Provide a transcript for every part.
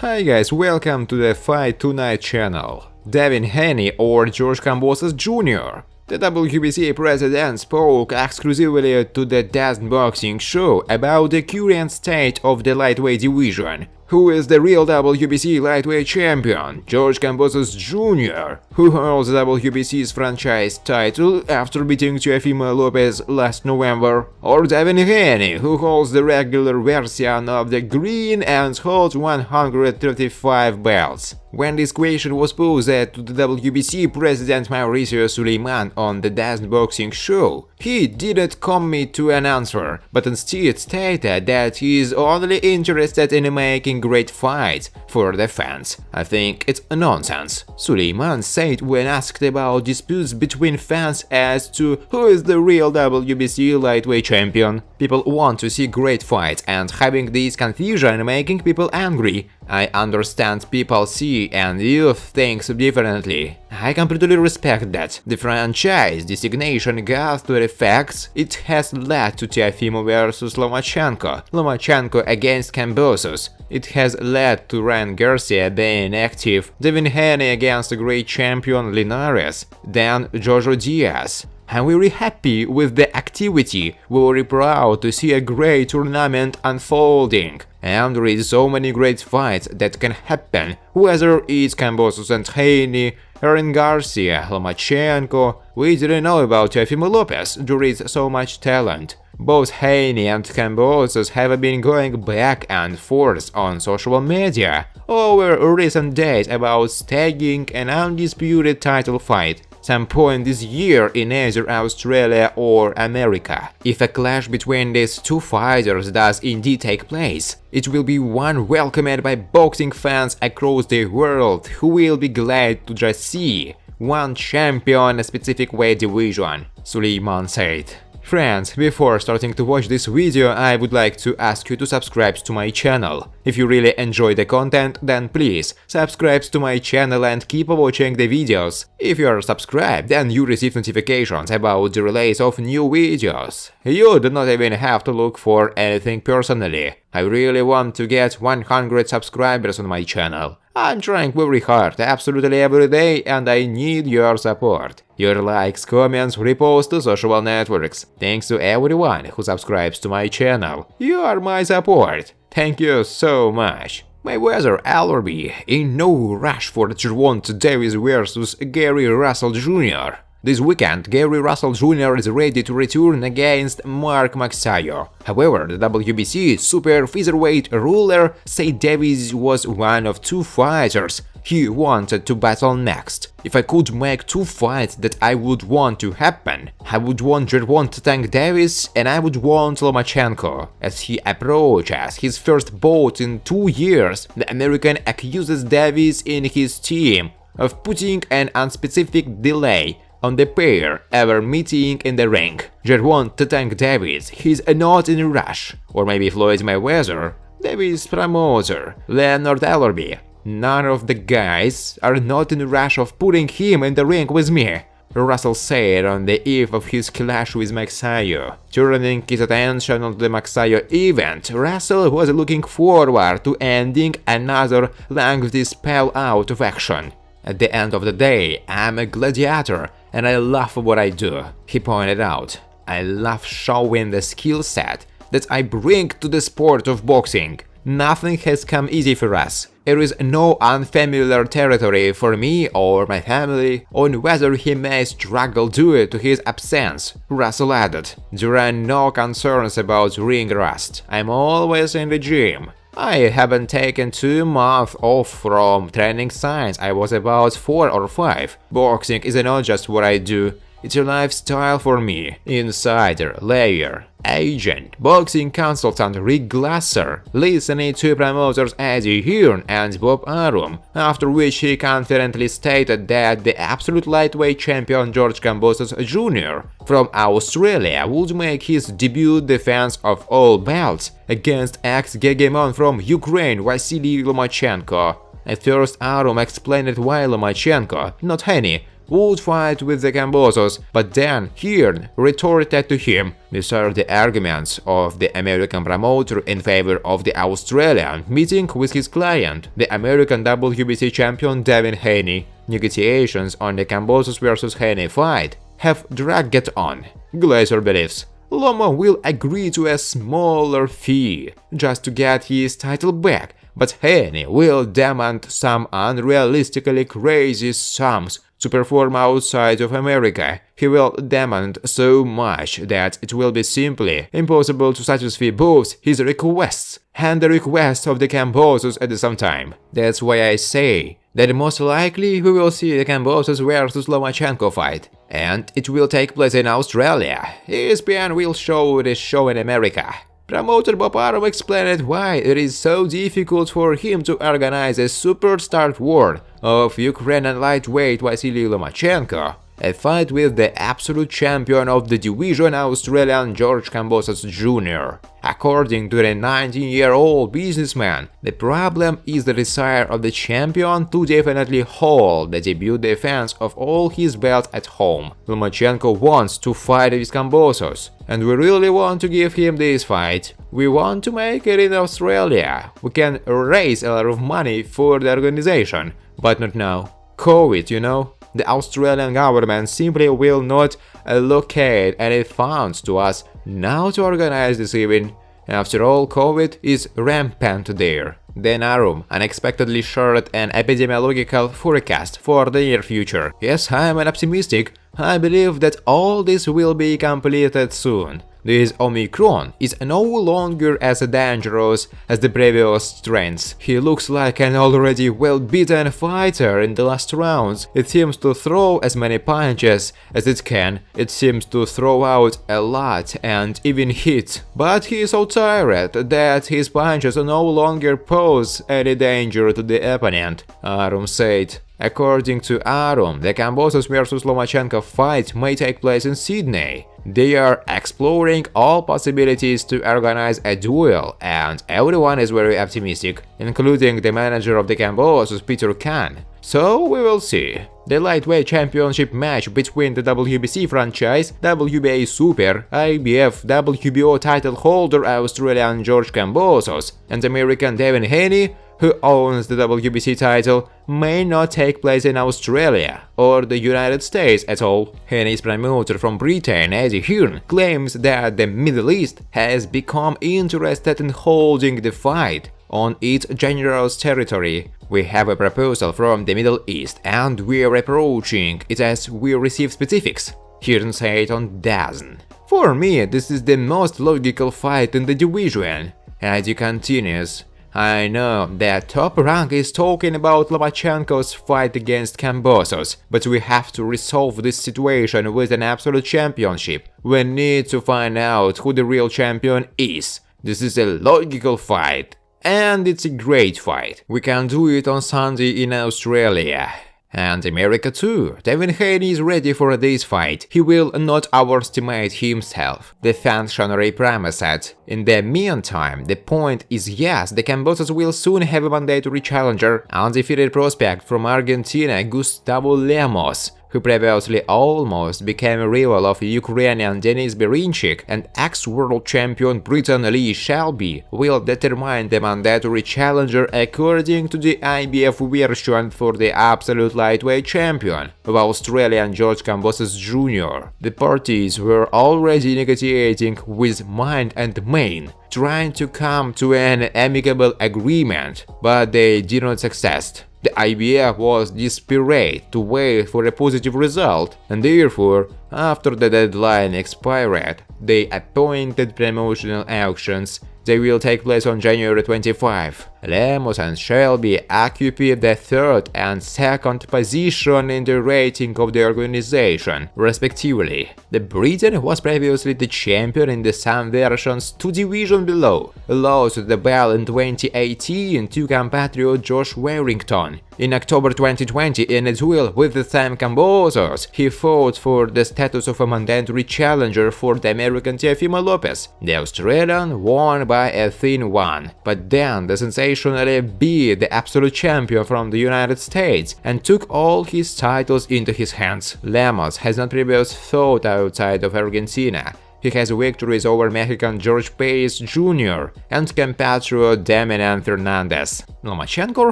Hi guys, welcome to the Fight Tonight channel. Devin Haney or George Kambosos Jr. The WBC President spoke exclusively to the DAZN Boxing Show about the current state of the lightweight division. Who is the real WBC lightweight champion? George Kambosos Jr., who holds WBC's franchise title after beating Teofimo Lopez last November, or Devin Haney, who holds the regular version of the green and holds 135 belts. When this question was posed to the WBC President Mauricio Sulaiman on the DAZN Boxing Show, he didn't commit to an answer, but instead stated that he is only interested in making great fights for the fans. I think it's nonsense, Sulaiman said when asked about disputes between fans as to who is the real WBC lightweight champion. People want to see great fights, and having this confusion making people angry. I understand people see and youth things differently. I completely respect that. The franchise designation got to the facts. It has led to Teofimo versus Lomachenko against Kambosos. It has led to Ryan Garcia being active, Devin Haney against the great champion Linares, then Jojo Diaz. I'm very happy with the activity, very proud to see a great tournament unfolding. And there is so many great fights that can happen, whether it's Kambosos and Haney, Ryan Garcia, Lomachenko. We didn't know about Teofimo Lopez, there is so much talent. Both Haney and Kambosos have been going back and forth on social media over recent days about staging an undisputed title fight some point this year in either Australia or America. If a clash between these two fighters does indeed take place, it will be one welcomed by boxing fans across the world who will be glad to just see one champion in a specific weight division, Sulaiman said. Friends, before starting to watch this video, I would like to ask you to subscribe to my channel. If you really enjoy the content, then please subscribe to my channel and keep watching the videos. If you are subscribed, then you receive notifications about the release of new videos. You do not even have to look for anything personally. I really want to get 100 subscribers on my channel. I'm trying very hard, absolutely every day, and I need your support. Your likes, comments, reposts to social networks. Thanks to everyone who subscribes to my channel. You are my support. Thank you so much. Mayweather LRB in no rush for Gervonta Davis versus Gary Russell Jr. This weekend, Gary Russell Jr. is ready to return against Mark Magsayo. However, the WBC super featherweight ruler said Davis was one of two fighters he wanted to battle next. If I could make two fights that I would want to happen, I would want Gervonta Tank Davis and I would want Lomachenko. As he approaches his first bout in 2 years, the American accuses Davis and his team of putting an unspecific delay on the pair ever meeting in the ring. Gervonta Tank Davis, he's not in a rush. Or maybe Floyd Mayweather, Davis promoter, Leonard Ellerby. None of the guys are not in a rush of putting him in the ring with me, Russell said on the eve of his clash with Magsayo. Turning his attention on the Magsayo event, Russell was looking forward to ending another lengthy spell out of action. At the end of the day, I'm a gladiator and I love what I do, he pointed out. I love showing the skill set that I bring to the sport of boxing. Nothing has come easy for us. There is no unfamiliar territory for me or my family on whether he may struggle due to his absence, Russell added. There are no concerns about ring rust. I'm always in the gym. I haven't taken 2 months off from training since I was about 4 or 5. Boxing is not just what I do, it's a lifestyle for me. Insider, layer, agent, boxing consultant Rick Glasser, listening to promoters Eddie Hearn and Bob Arum, after which he confidently stated that the absolute lightweight champion George Kambosos Jr. from Australia would make his debut defense of all belts against ex-Hegemon from Ukraine Vasily Lomachenko. At first, Arum explained why Lomachenko, not Haney, would fight with the Kambosos, but then Hearn retorted to him. These are the arguments of the American promoter in favor of the Australian, meeting with his client, the American WBC champion Devin Haney. Negotiations on the Kambosos vs Haney fight have dragged on. Glazer believes Loma will agree to a smaller fee just to get his title back, but Haney will demand some unrealistically crazy sums to perform outside of America. He will demand so much that it will be simply impossible to satisfy both his requests and the requests of the Kambosos at the same time. That's why I say that most likely we will see the Kambosos vs Lomachenko fight, and it will take place in Australia. ESPN will show this show in America. Promoter Bob Arum explained why it is so difficult for him to organize a superstar war of Ukrainian lightweight Vasily Lomachenko, a fight with the absolute champion of the division, Australian George Kambosos Jr. According to the 19-year-old businessman, the problem is the desire of the champion to definitely hold the debut defense of all his belts at home. Lomachenko wants to fight with Kambosos, and we really want to give him this fight. We want to make it in Australia. We can raise a lot of money for the organization, but not now. COVID, you know? The Australian government simply will not allocate any funds to us now to organize this event. After all, COVID is rampant there. Then Arum unexpectedly shared an epidemiological forecast for the near future. Yes, I am an optimistic. I believe that all this will be completed soon. This Omicron is no longer as dangerous as the previous strains. He looks like an already well-beaten fighter in the last rounds. It seems to throw as many punches as it can. It seems to throw out a lot and even hit. But he is so tired that his punches no longer pose any danger to the opponent, Arum said. According to Arum, the Kambosos vs Lomachenko fight may take place in Sydney. They are exploring all possibilities to organize a duel, and everyone is very optimistic, including the manager of the Kambosos, Peter Khan. So we will see. The lightweight championship match between the WBC franchise, WBA Super, IBF, WBO title holder Australian George Kambosos and American Devin Haney, who owns the WBC title, may not take place in Australia or the United States at all. Haney's promoter from Britain, Eddie Hearn, claims that the Middle East has become interested in holding the fight on its generous territory. We have a proposal from the Middle East and we are approaching it as we receive specifics, Hearn said on DAZN. For me, this is the most logical fight in the division. Eddie continues. I know that Top Rank is talking about Lomachenko's fight against Kambosos, but we have to resolve this situation with an absolute championship. We need to find out who the real champion is. This is a logical fight, and it's a great fight. We can do it on Sunday in Australia. And America too. Devin Haney is ready for this fight. He will not overestimate himself, the functionary promised. In the meantime, the point is yes, the Kambosos will soon have a mandatory challenger, undefeated prospect from Argentina Gustavo Lemos, who previously almost became a rival of Ukrainian Denis Berinchik, and ex-world champion Britain Lee Shelby will determine the mandatory challenger according to the IBF version for the absolute lightweight champion of Australian George Kambosos Jr. The parties were already negotiating with Mind and Main, trying to come to an amicable agreement, but they did not succeed. The IBF was desperate to wait for a positive result, and therefore, after the deadline expired, they appointed promotional auctions. They will take place on January 25. Lemos and Shelby occupy the third and second position in the rating of the organization, respectively. The Briton was previously the champion in the same versions 2 divisions below, lost the belt in 2018 to compatriot Josh Warrington. In October 2020, in a duel with the same Kambosos, he fought for the status of a mandatory challenger for the American Teofimo Lopez. The Australian won by a thin one, but then the sensation sensationally beat the absolute champion from the United States and took all his titles into his hands. Lemos has not previously fought outside of Argentina. He has victories over Mexican George Pace Jr. and compatriot Damian Fernandez. Lomachenko or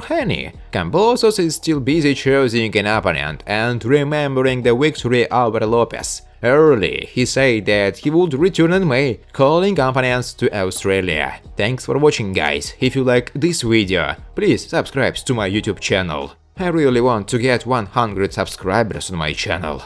Haney? Kambosos is still busy choosing an opponent and remembering the victory over Lopez. Early, he said that he would return in May, calling opponents to Australia. Thanks for watching, guys. If you like this video, please subscribe to my YouTube channel. I really want to get 100 subscribers on my channel.